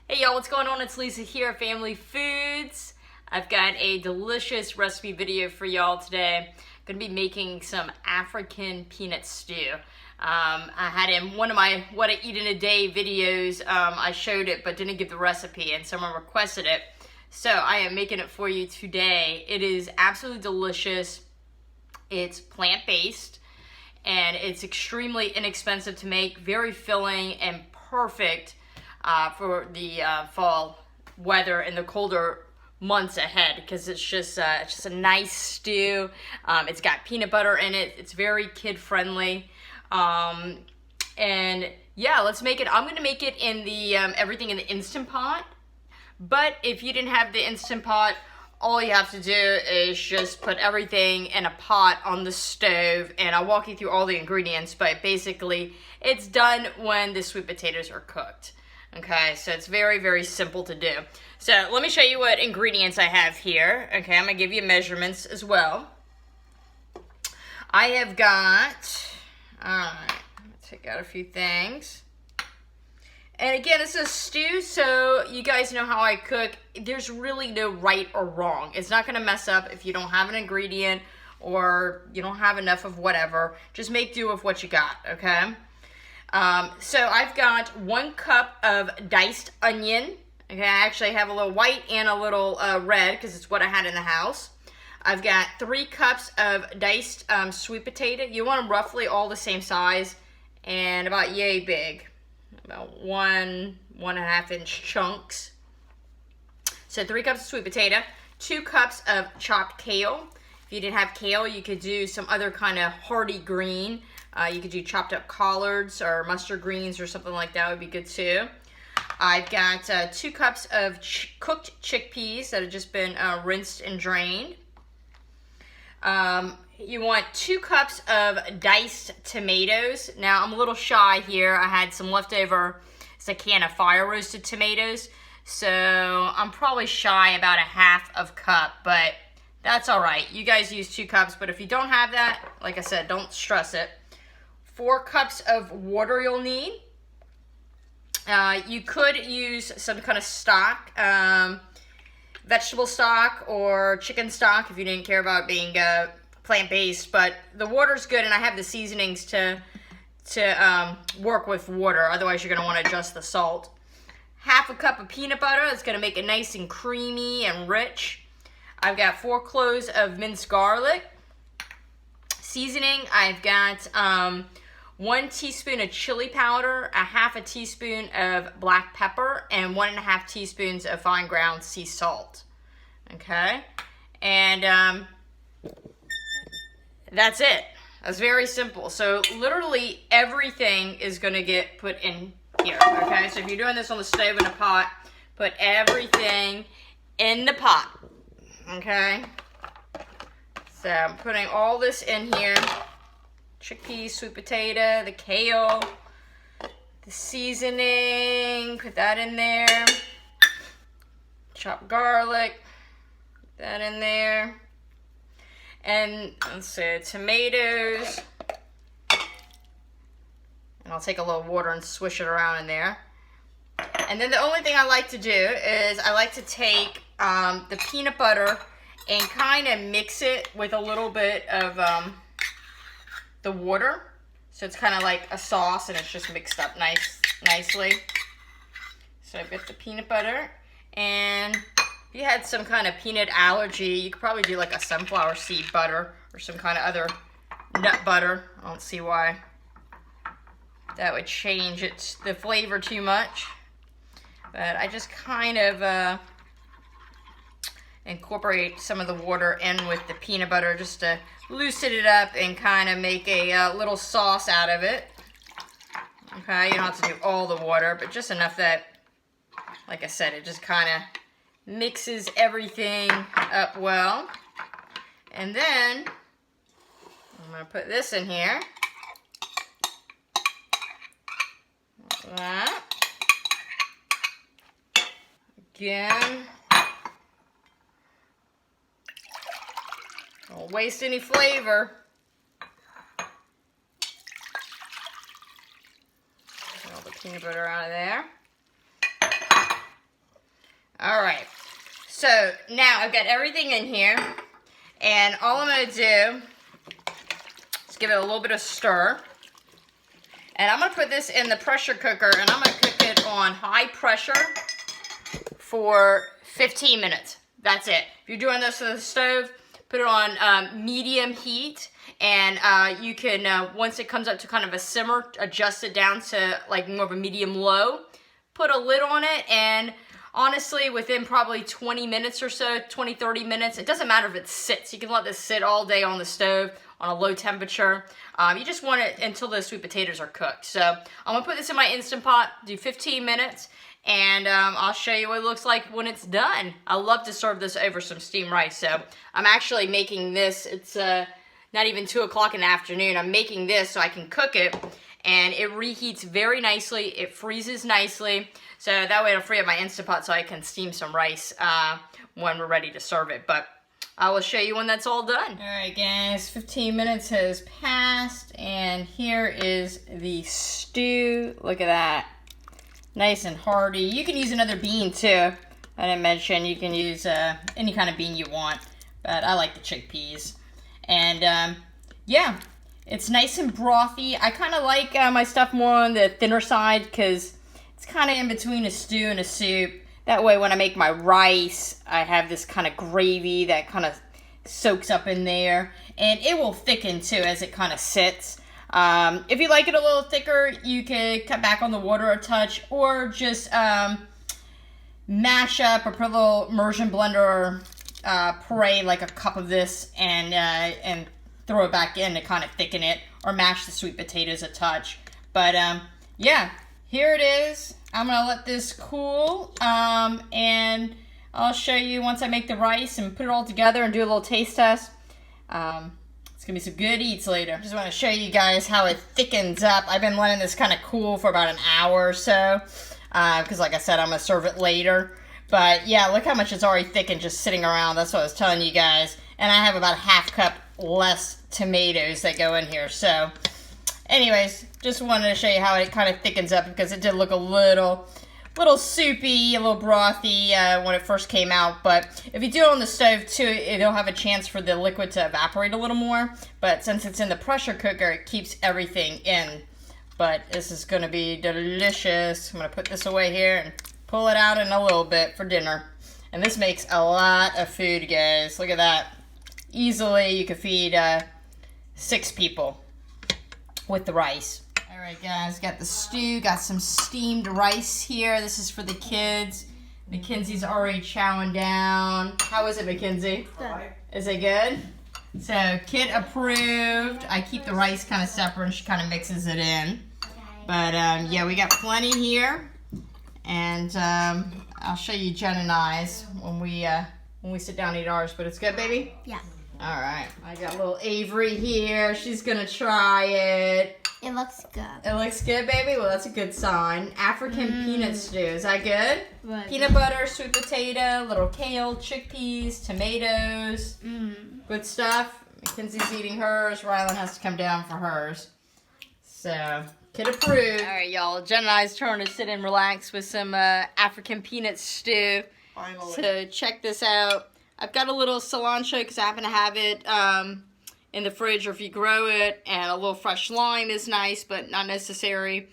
Hey y'all, what's going on? It's Lisa here at Family Foods. I've got a delicious recipe video for y'all today. I'm gonna be making some African peanut stew. I had in one of my what I eat in a day videos, I showed it but didn't give the recipe and someone requested it. So I am making it for you today. It is absolutely delicious. It's plant-based and it's extremely inexpensive to make, very filling and perfect for the fall weather and the colder months ahead, because it's just a nice stew. It's got peanut butter in it. It's very kid friendly, and yeah, let's make it. I'm gonna make it in the everything in the Instant Pot. But if you didn't have the Instant Pot, all you have to do is just put everything in a pot on the stove, and I'll walk you through all the ingredients, but basically it's done when the sweet potatoes are cooked. Okay, so it's very, very simple to do. So let me show you what ingredients I have here. Okay, I'm gonna give you measurements as well. I have got, take out a few things. And again, this is a stew, so you guys know how I cook. There's really no right or wrong. It's not gonna mess up if you don't have an ingredient or you don't have enough of whatever. Just make do with what you got, okay? So I've got 1 cup of diced onion. Okay, I actually have a little white and a little red because it's what I had in the house. I've got 3 cups of diced sweet potato. You want them roughly all the same size and about yay big. About 1.5 inch chunks. So 3 cups of sweet potato, 2 cups of chopped kale. If you didn't have kale, you could do some other kind of hearty green. You could do chopped up collards or mustard greens or something like that would be good too. I've got 2 cups of cooked chickpeas that have just been rinsed and drained. You want 2 cups of diced tomatoes. Now, I'm a little shy here. I had some leftover, it's a can of fire roasted tomatoes. So I'm probably shy about 1/2 cup, but that's all right. You guys use 2 cups, but if you don't have that, like I said, don't stress it. 4 cups of water you'll need. You could use some kind of stock, vegetable stock or chicken stock if you didn't care about being plant-based, but the water's good, and I have the seasonings to work with water. Otherwise, you're going to want to adjust the salt. 1/2 cup of peanut butter. It's going to make it nice and creamy and rich. I've got 4 cloves of minced garlic. Seasoning, I've got 1 teaspoon of chili powder, 1/2 teaspoon of black pepper, and 1.5 teaspoons of fine ground sea salt. Okay, and that's it. That's very simple. So literally everything is going to get put in here. Okay, so if you're doing this on the stove in a pot, put everything in the pot. Okay, so I'm putting all this in here. Chickpeas, sweet potato, the kale, the seasoning, put that in there. Chopped garlic, put that in there. And let's see, tomatoes. And I'll take a little water and swish it around in there. And then the only thing I like to do is I like to take the peanut butter and kind of mix it with a little bit of the water, so it's kind of like a sauce and it's just mixed up nicely. So I've got the peanut butter, and if you had some kind of peanut allergy, you could probably do like a sunflower seed butter or some kind of other nut butter. I don't see why that would change the flavor too much, but I just kind of incorporate some of the water in with the peanut butter just to loosen it up and kind of make a little sauce out of it. Okay, you don't have to do all the water, but just enough that, like I said, it just kind of mixes everything up well. And then I'm going to put this in here. Like that. Again. Don't waste any flavor. All the peanut butter out of there. All right. So now I've got everything in here, and all I'm going to do is give it a little bit of stir. And I'm going to put this in the pressure cooker, and I'm going to cook it on high pressure for 15 minutes. That's it. If you're doing this on the stove, put it on medium heat, and you can, once it comes up to kind of a simmer, adjust it down to like more of a medium low. Put a lid on it, and honestly, within probably 20 minutes or so, 20, 30 minutes, it doesn't matter if it sits. You can let this sit all day on the stove on a low temperature. You just want it until the sweet potatoes are cooked. So I'm gonna put this in my Instant Pot, do 15 minutes, and I'll show you what it looks like when it's done. I love to serve this over some steamed rice. So I'm actually making this, it's not even 2 o'clock in the afternoon. I'm making this so I can cook it, and it reheats very nicely. It freezes nicely. So that way it'll free up my Instant Pot so I can steam some rice when we're ready to serve it. But I will show you when that's all done. All right, guys, 15 minutes has passed, and here is the stew. Look at that. Nice and hearty. You can use another bean too. I didn't mention you can use any kind of bean you want, but I like the chickpeas. And yeah, it's nice and brothy. I kind of like my stuff more on the thinner side because it's kind of in between a stew and a soup. That way when I make my rice, I have this kind of gravy that kind of soaks up in there. And it will thicken too as it kind of sits. If you like it a little thicker, you can cut back on the water a touch, or just mash up or put a little immersion blender puree, like a cup of this, and throw it back in to kind of thicken it, or mash the sweet potatoes a touch. But yeah, here it is. I'm gonna let this cool, and I'll show you once I make the rice and put it all together and do a little taste test. It's gonna be some good eats later. Just want to show you guys how it thickens up. I've been letting this kind of cool for about an hour or so, because like I said, I'm gonna serve it later. But yeah, look how much it's already thickened just sitting around. That's what I was telling you guys. And I have about a half cup less tomatoes that go in here. So anyways, just wanted to show you how it kind of thickens up, because it did look a little soupy, a little brothy when it first came out. But if you do it on the stove too, it'll have a chance for the liquid to evaporate a little more. But since it's in the pressure cooker, it keeps everything in. But this is going to be delicious. I'm going to put this away here and pull it out in a little bit for dinner. And this makes a lot of food, guys. Look at that. Easily you could feed 6 people with the rice. Alright guys, got the stew, got some steamed rice here. This is for the kids. Mackenzie's already chowing down. How is it, Mackenzie? Good. Is it good? So, kid approved. I keep the rice kind of separate and she kind of mixes it in. But yeah, we got plenty here. And I'll show you Jen and I's when we sit down and eat ours. But it's good, baby? Yeah. Alright. I got little Avery here. She's gonna try it. It looks good. It looks good, baby? Well, that's a good sign. African peanut stew. Is that good? Right. Peanut butter, sweet potato, little kale, chickpeas, tomatoes. Good stuff. Mackenzie's eating hers. Rylan has to come down for hers. So, kid approved. All right, y'all. Jen and I's turn to sit and relax with some African peanut stew. Finally. So, check this out. I've got a little cilantro because I happen to have it in the fridge, or if you grow it, and a little fresh lime is nice, but not necessary,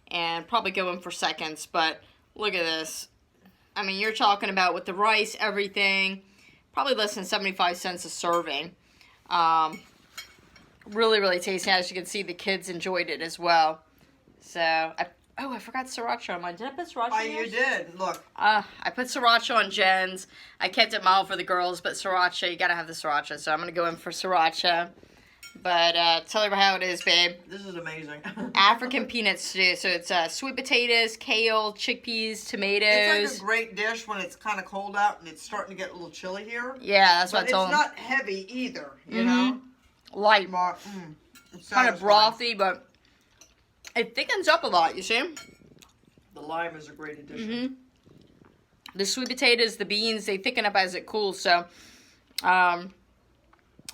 and probably go in for seconds. But look at this. I mean, you're talking about with the rice, everything, probably less than 75 cents a serving. Really, really tasty. As you can see, the kids enjoyed it as well. So, I forgot sriracha on mine. Did I put sriracha Oh, on yours? you did. Look. I put sriracha on Jen's. I kept it mild for the girls, but sriracha, you gotta have the sriracha. So I'm gonna go in for sriracha. But tell her how it is, babe. This is amazing. African peanut stew. So it's sweet potatoes, kale, chickpeas, tomatoes. It's like a great dish when it's kind of cold out and it's starting to get a little chilly here. Yeah, that's what I But told it's them. not heavy either, you know? Light. It's Kind of satisfying. brothy, but it thickens up a lot, you see? The lime is a great addition. The sweet potatoes, the beans, they thicken up as it cools. So,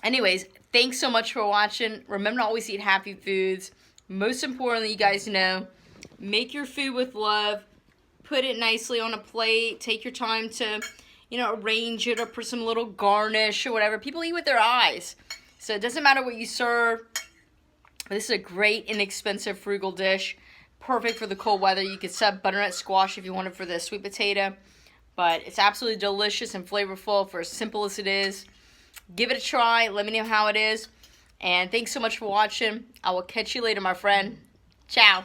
anyways, thanks so much for watching. Remember to always eat happy foods. Most importantly, you guys know, make your food with love. put it nicely on a plate. Take your time to, you know, arrange it or put some little garnish or whatever. People eat with their eyes. So it doesn't matter what you serve. But this is a great, inexpensive, frugal dish. Perfect for the cold weather. You could sub butternut squash if you wanted for the sweet potato. But it's absolutely delicious and flavorful for as simple as it is. Give it a try. Let me know how it is. And thanks so much for watching. I will catch you later, my friend. Ciao.